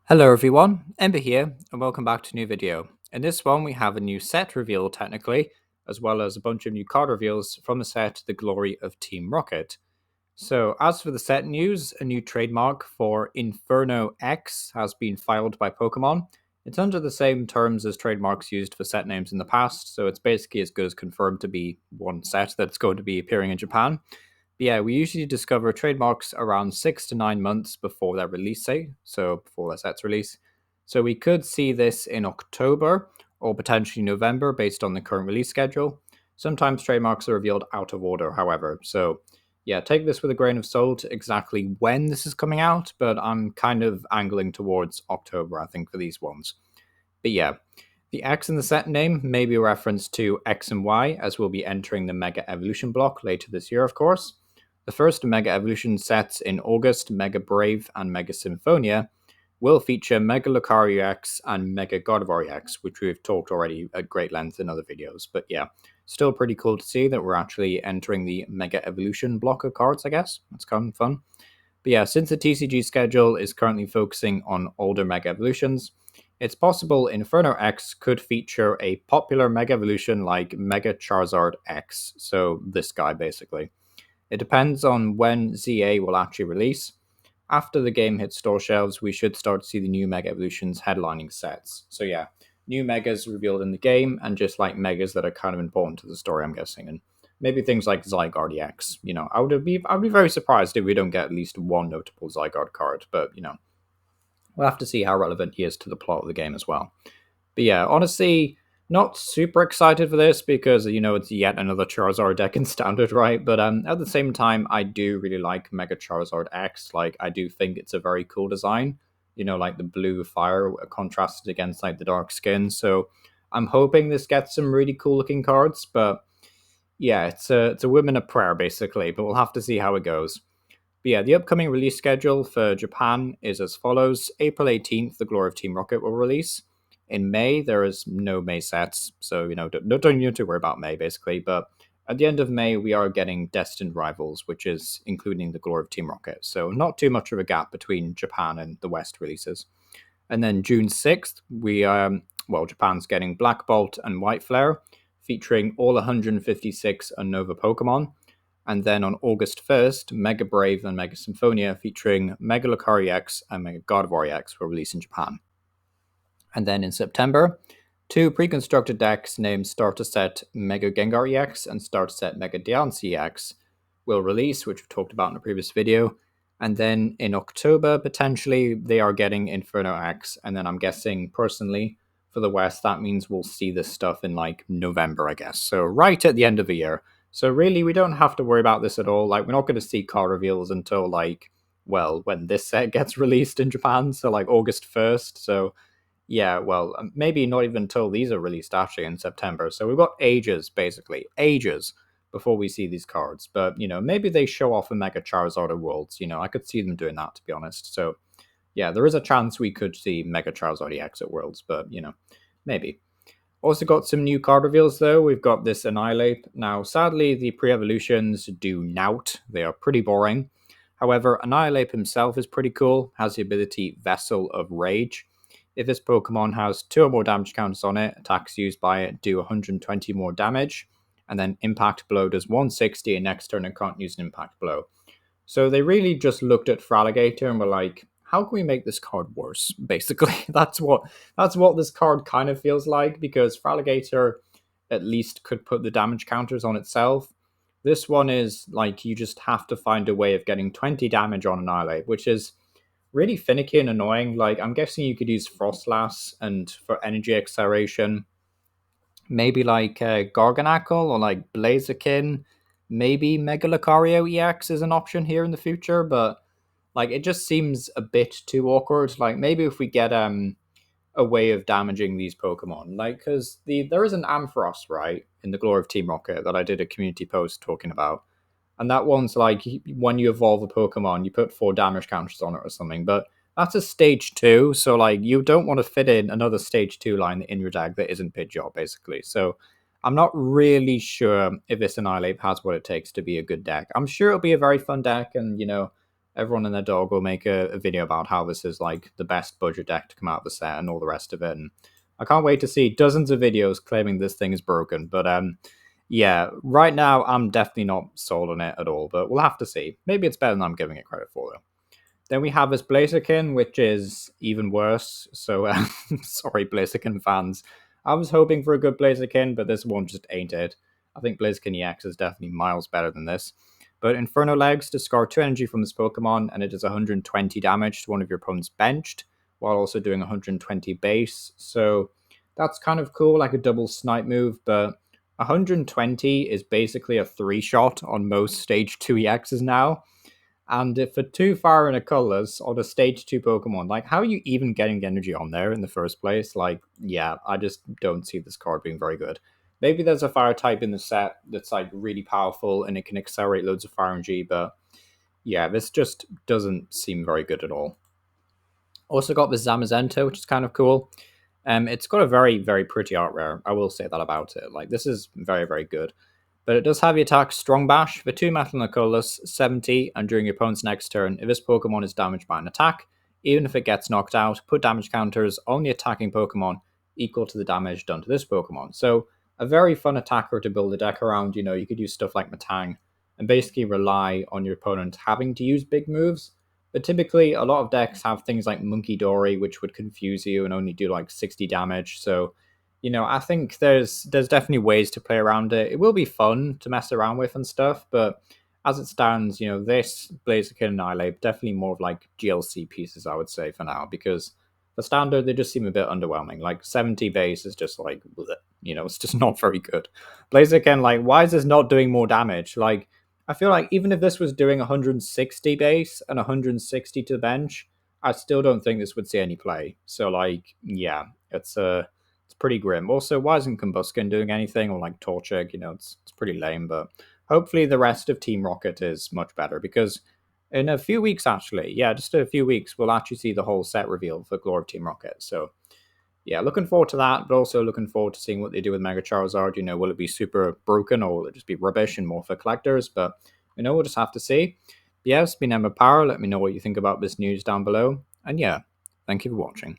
Hello everyone, Ember here, and welcome back to a new video. In this one we have a new set reveal technically, as well as a bunch of new card reveals from the set The Glory of Team Rocket. So as for the set news, a new trademark for Inferno X has been filed by Pokemon. It's under the same terms as trademarks used for set names in the past, so it's basically as good as confirmed to be one set that's going to be appearing in Japan. But yeah, we usually discover trademarks around 6 to 9 months before their release date, so before their set's release. So we could see this in October or potentially November based on the current release schedule. Sometimes trademarks are revealed out of order, however. So yeah, take this with a grain of salt exactly when this is coming out, but I'm kind of angling towards October, I think, for these ones. But yeah, the X in the set name may be a reference to X and Y, as we'll be entering the Mega Evolution block later this year, of course. The first Mega Evolution sets in August, Mega Brave and Mega Symphonia, will feature Mega Lucario X and Mega Gardevoir X, which we've talked already at great length in other videos. But yeah, still pretty cool to see that we're actually entering the Mega Evolution block of cards, I guess. That's kind of fun. But yeah, since the TCG schedule is currently focusing on older Mega Evolutions, it's possible Inferno X could feature a popular Mega Evolution like Mega Charizard X, so this guy basically. It depends on when ZA will actually release. After the game hits store shelves, we should start to see the new Mega Evolutions headlining sets. So yeah, new Megas revealed in the game, and just like Megas that are kind of important to the story, I'm guessing, and maybe things like Zygarde X. I'd be very surprised if we don't get at least one notable Zygarde card, but we'll have to see how relevant he is to the plot of the game as well. But yeah, honestly, not super excited for this because it's yet another Charizard deck in standard, right? But at the same time, I do really like Mega Charizard X. Like, I do think it's a very cool design. Like the blue fire contrasted against like the dark skin. So I'm hoping this gets some really cool looking cards. But yeah, it's a women of prayer basically. But we'll have to see how it goes. But yeah, the upcoming release schedule for Japan is as follows. April 18th, The Glory of Team Rocket will release. In May, there is no May sets, so don't need to worry about May basically. But at the end of May, we are getting Destined Rivals, which is including The Glory of Team Rocket. So not too much of a gap between Japan and the West releases. And then June 6th, Japan's getting Black Bolt and White Flare, featuring all 156 Unova Pokemon. And then on August 1st, Mega Brave and Mega Symphonia featuring Mega Lucario X and Mega Gardevoir X will release in Japan. And then in September, two pre-constructed decks named Starter Set Mega Gengar EX and Starter Set Mega Diancie EX will release, which we've talked about in a previous video. And then in October, potentially, they are getting Inferno X. And then I'm guessing, personally, for the West, that means we'll see this stuff in like November, I guess. So right at the end of the year. So really, we don't have to worry about this at all. Like, we're not going to see card reveals until when this set gets released in Japan. So like August 1st. So yeah, well, maybe not even until these are released actually in September. So we've got ages, basically, ages before we see these cards. But, maybe they show off a Mega Charizard at Worlds. I could see them doing that, to be honest. So, yeah, there is a chance we could see Mega Charizard EX at Worlds, but, maybe. Also got some new card reveals, though. We've got this Annihilate. Now, sadly, the pre-evolutions do nout. They are pretty boring. However, Annihilate himself is pretty cool, has the ability Vessel of Rage. If this Pokemon has 2 or more damage counters on it, attacks used by it do 120 more damage, and then Impact Blow does 160, and next turn it can't use an Impact Blow. So they really just looked at Fraligator and were like, how can we make this card worse? Basically, that's what this card kind of feels like, because Fraligator at least could put the damage counters on itself. This one is like you just have to find a way of getting 20 damage on Annihilate, which is really finicky and annoying. Like, I'm guessing you could use Frostlass, and for energy acceleration, maybe like Garganackle or like Blaziken. Maybe Mega Lucario EX is an option here in the future, but like it just seems a bit too awkward. Like, maybe if we get a way of damaging these Pokemon, like, because there is an Ampharos, right, in the Glory of Team Rocket that I did a community post talking about. And that one's like when you evolve a Pokemon, you put 4 damage counters on it or something. But that's a stage 2, so like you don't want to fit in another stage 2 line in your deck that isn't Pidgeot, basically. So I'm not really sure if this Annihilate has what it takes to be a good deck. I'm sure it'll be a very fun deck, and everyone and their dog will make a video about how this is like the best budget deck to come out of the set and all the rest of it. And I can't wait to see dozens of videos claiming this thing is broken. But yeah, right now I'm definitely not sold on it at all. But we'll have to see. Maybe it's better than I'm giving it credit for, though. Then we have this Blaziken, which is even worse. So, sorry, Blaziken fans. I was hoping for a good Blaziken, but this one just ain't it. I think Blaziken EX is definitely miles better than this. But Inferno legs discard 2 energy from this Pokemon, and it does 120 damage to one of your opponent's benched, while also doing 120 base. So that's kind of cool, like a double snipe move, but 120 is basically a 3-shot on most stage 2 EXs now. And if for 2 fire and a colorless on a stage 2 Pokemon, like how are you even getting the energy on there in the first place? Like, yeah, I just don't see this card being very good. Maybe there's a fire type in the set that's like really powerful and it can accelerate loads of fire energy, but yeah, this just doesn't seem very good at all. Also got the Zamazenta, which is kind of cool. It's got a very, very pretty art rare. I will say that about it. Like, this is very, very good. But it does have the attack Strong Bash for 2 metal and a colorless, 70, and during your opponent's next turn, if this Pokemon is damaged by an attack, even if it gets knocked out, put damage counters on the attacking Pokemon equal to the damage done to this Pokemon. So, a very fun attacker to build a deck around. You know, you could use stuff like Matang and basically rely on your opponent having to use big moves. But typically, a lot of decks have things like Monkey Dory, which would confuse you and only do like 60 damage. So, you know, I think there's definitely ways to play around it. It will be fun to mess around with and stuff, but as it stands, you know, this Blaziken and Annihilate definitely more of like GLC pieces, I would say, for now, because the standard, they just seem a bit underwhelming. Like 70 base is just like, bleh, you know, it's just not very good. Blaziken, like, why is this not doing more damage? Like, I feel like even if this was doing 160 base and 160 to the bench, I still don't think this would see any play. So, like, yeah, it's pretty grim. Also, why isn't Combuskin doing anything, or like Torchic? You know, it's pretty lame. But hopefully, the rest of Team Rocket is much better, because in a few weeks, actually, yeah, just a few weeks, we'll actually see the whole set reveal for Glory of Team Rocket. So yeah, looking forward to that, but also looking forward to seeing what they do with Mega Charizard. You know, will it be super broken, or will it just be rubbish and more for collectors? But you know, we'll just have to see. But yeah, it's been Emma Power. Let me know what you think about this news down below. And yeah, thank you for watching.